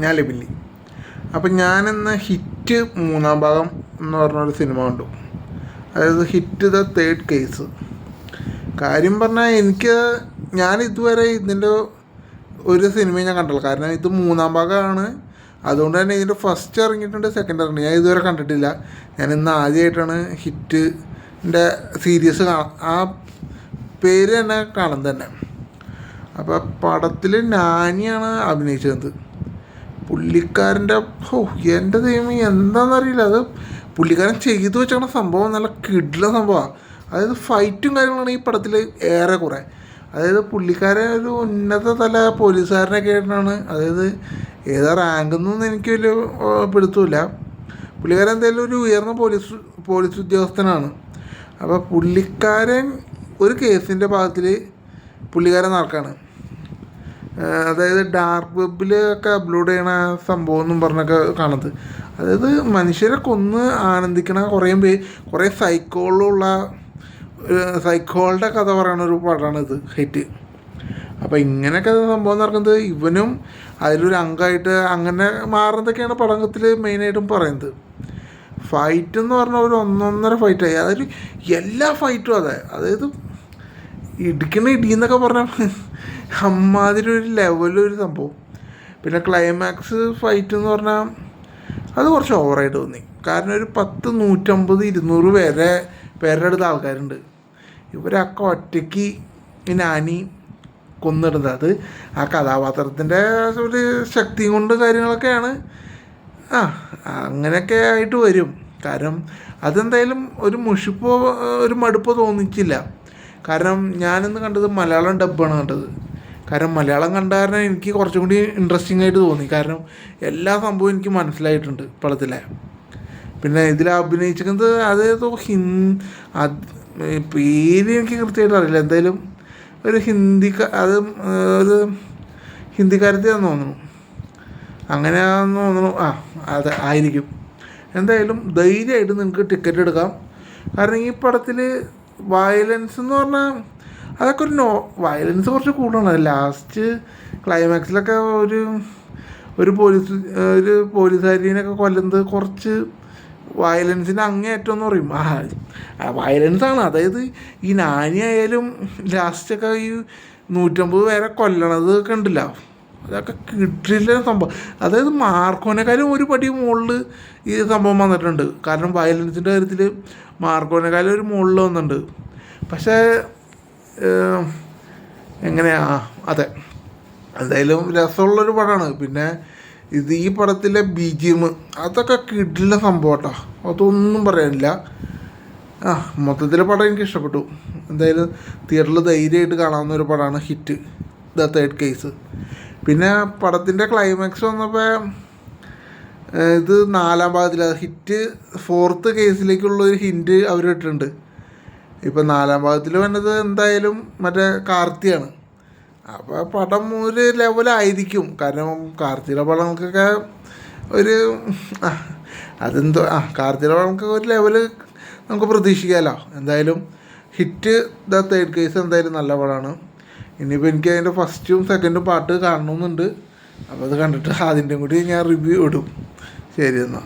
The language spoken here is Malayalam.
ഞാൻ ലിബിലി. അപ്പം ഞാനിന്ന് ഹിറ്റ് 3-ാം ഭാഗം എന്ന് പറഞ്ഞൊരു സിനിമ കണ്ടു. അതായത് ഹിറ്റ് ദ തേർഡ് കേസ്. കാര്യം പറഞ്ഞാൽ ഞാൻ ഇതുവരെ ഇതിൻ്റെ ഒരു സിനിമയും ഞാൻ കണ്ടില്ല. കാരണം ഇത് 3-ാം ഭാഗമാണ്. അതുകൊണ്ട് തന്നെ ഇതിൻ്റെ ഫസ്റ്റ് ഇറങ്ങിയിട്ടുണ്ട്, സെക്കൻഡ് ഇറങ്ങി ഞാൻ ഇതുവരെ കണ്ടിട്ടില്ല. ഞാൻ ഇന്ന് ആദ്യമായിട്ടാണ് ഹിറ്റിൻ്റെ സീരീസ് ആ പേര് തന്നെ കാണുന്നത് തന്നെ. അപ്പോൾ പടത്തിൽ നാനിയാണ് അഭിനയിച്ചത്. പുള്ളിക്കാരൻ്റെ എൻ്റെ ദൈവം എന്താണെന്നറിയില്ല, അത് പുള്ളിക്കാരൻ ചെയ്തു വെച്ചാൽ സംഭവം നല്ല കിടിലൻ സംഭവമാണ്. അതായത് ഫൈറ്റും കാര്യങ്ങളാണ് ഈ പടത്തിൽ ഏറെ കുറേ. അതായത് പുള്ളിക്കാരൻ ഒരു ഉന്നത തല പോലീസുകാരനൊക്കെ ആയിട്ടാണ്, അതായത് ഏതാ റാങ്കെന്നൊന്നും എനിക്ക് വലിയ പിടുത്തമില്ല. പുള്ളിക്കാരൻ എന്തായാലും ഒരു ഉയർന്ന പോലീസ് ഉദ്യോഗസ്ഥനാണ്. അപ്പോൾ പുള്ളിക്കാരൻ ഒരു കേസിൻ്റെ ഭാഗത്തിൽ പുള്ളിക്കാരൻ നടക്കുകയാണ്. അതായത് ഡാർക്ക് വെബിലൊക്കെ അപ്ലോഡ് ചെയ്യണ സംഭവം എന്നും പറഞ്ഞൊക്കെ കാണുന്നത്. അതായത് മനുഷ്യരെ കൊന്ന് ആനന്ദിക്കണ കുറേ സൈക്കോളുടെ കഥ പറയുന്ന ഒരു പടമാണ് ഇത് ഹിറ്റ്. അപ്പോൾ ഇങ്ങനെയൊക്കെ സംഭവം നടക്കുന്നത് ഇവനും അതിലൊരു അംഗമായിട്ട് അങ്ങനെ മാറുന്നതൊക്കെയാണ് പടത്തിൽ മെയിനായിട്ടും പറയുന്നത്. ഫൈറ്റ് എന്ന് പറഞ്ഞാൽ ഒരു 1.5 ഫൈറ്റായി. അതൊരു എല്ലാ ഫൈറ്റും അതായത് ഇടിക്കണ ഇടിയെന്നൊക്കെ പറഞ്ഞാൽ അമ്മാതിരി ഒരു ലെവലൊരു സംഭവം. പിന്നെ ക്ലൈമാക്സ് ഫൈറ്റ് എന്ന് പറഞ്ഞാൽ അത് കുറച്ച് ഓവറായിട്ട് തോന്നി. കാരണം ഒരു 10, 150, 200 പേരുടെ അടുത്ത ആൾക്കാരുണ്ട്. ഇവരൊക്കെ ഒറ്റയ്ക്ക് ഈ നാനി കൊന്നിടുന്നത്. അത് ആ കഥാപാത്രത്തിൻ്റെ ഒരു ശക്തിയും കൊണ്ട് കാര്യങ്ങളൊക്കെയാണ്. അങ്ങനെയൊക്കെ ആയിട്ട് വരും. കാരണം അതെന്തായാലും ഒരു മുഷിപ്പോ ഒരു മടുപ്പോ തോന്നിച്ചില്ല. കാരണം ഞാനിന്ന് കണ്ടത് മലയാളം ഡബ്ബാണ് കണ്ടത്. കാരണം മലയാളം കണ്ട കാരണം എനിക്ക് കുറച്ചും കൂടി ഇൻട്രസ്റ്റിംഗ് ആയിട്ട് തോന്നി. കാരണം എല്ലാ സംഭവവും എനിക്ക് മനസ്സിലായിട്ടുണ്ട് പടത്തിലെ. പിന്നെ ഇതിൽ അഭിനയിച്ചിരിക്കുന്നത് അതേതോ പേര് എനിക്ക് കൃത്യമായിട്ട് അറിയില്ല. എന്തായാലും ഒരു ഒരു ഹിന്ദിക്കാരത്തെയാണെന്ന് തോന്നുന്നു, അങ്ങനെയാണെന്ന് തോന്നുന്നു. അത് ആയിരിക്കും. എന്തായാലും ധൈര്യമായിട്ട് നിങ്ങൾക്ക് ടിക്കറ്റ് എടുക്കാം. കാരണം ഈ പടത്തിൽ വയലൻസ് എന്ന് പറഞ്ഞാൽ അതൊക്കെ വയലൻസ് കുറച്ച് കൂടുതലാണ്. ലാസ്റ്റ് ക്ലൈമാക്സിലൊക്കെ ഒരു പോലീസുകാരിനൊക്കെ കൊല്ലുന്നത് കുറച്ച് വയലൻസിൻ്റെ അങ്ങേയറ്റം എന്ന് പറയും. വയലൻസാണ്. അതായത് ഈ നാനി ആയാലും ലാസ്റ്റൊക്കെ ഈ 150 പേരെ കൊല്ലണത് കണ്ടില്ല. അതൊക്കെ കിട്ടില്ല സംഭവം. അതായത് മാർക്കോനേക്കാളും ഒരു പടി മുകളിൽ ഈ സംഭവം വന്നിട്ടുണ്ട്. കാരണം വയലൻസിൻ്റെ കാര്യത്തിൽ മാർക്കോനേക്കാളും ഒരു മുകളിൽ വന്നിട്ടുണ്ട്. പക്ഷേ എങ്ങനെയാ അതെ, എന്തായാലും രസമുള്ളൊരു പടമാണ്. പിന്നെ ഈ പടത്തിലെ BGM അതൊക്കെ കിടില സംഭവം കേട്ടോ, അതൊന്നും പറയാനില്ല. മൊത്തത്തിലെ പടം എനിക്ക് ഇഷ്ടപ്പെട്ടു. എന്തായാലും തിയേറ്ററിൽ ധൈര്യമായിട്ട് കാണാവുന്ന ഒരു പടമാണ് ഹിറ്റ് ദ തേർഡ് കേസ്. പിന്നെ പടത്തിൻ്റെ ക്ലൈമാക്സ് വന്നപ്പോൾ ഇത് 4-ാം ഭാഗത്തിൽ ഹിറ്റ് 4th കേസിലേക്കുള്ളൊരു ഹിൻറ്റ് അവർ ഇട്ടിട്ടുണ്ട്. ഇപ്പം 4-ാം ഭാഗത്തിൽ വന്നത് എന്തായാലും മറ്റേ കാർത്തിയാണ്. അപ്പോൾ പടം ഒരു ലെവലായിരിക്കും. കാരണം കാർത്തിയുടെ പടങ്ങൾക്കൊക്കെ ഒരു കാർത്തിയുടെ പടങ്ങൾക്ക് ഒരു ലെവല് നമുക്ക് പ്രതീക്ഷിക്കാമല്ലോ. എന്തായാലും ഹിറ്റ് ദ തേർഡ് കേസ് എന്തായാലും നല്ല പടമാണ്. ഇനിയിപ്പോൾ എനിക്ക് അതിൻ്റെ ഫസ്റ്റും സെക്കൻഡും പാർട്ട് കാണണമെന്നുണ്ട്. അപ്പോൾ അത് കണ്ടിട്ട് അതിൻ്റെയും കൂടി ഞാൻ റിവ്യൂ ഇടും. ശരി എന്നാൽ.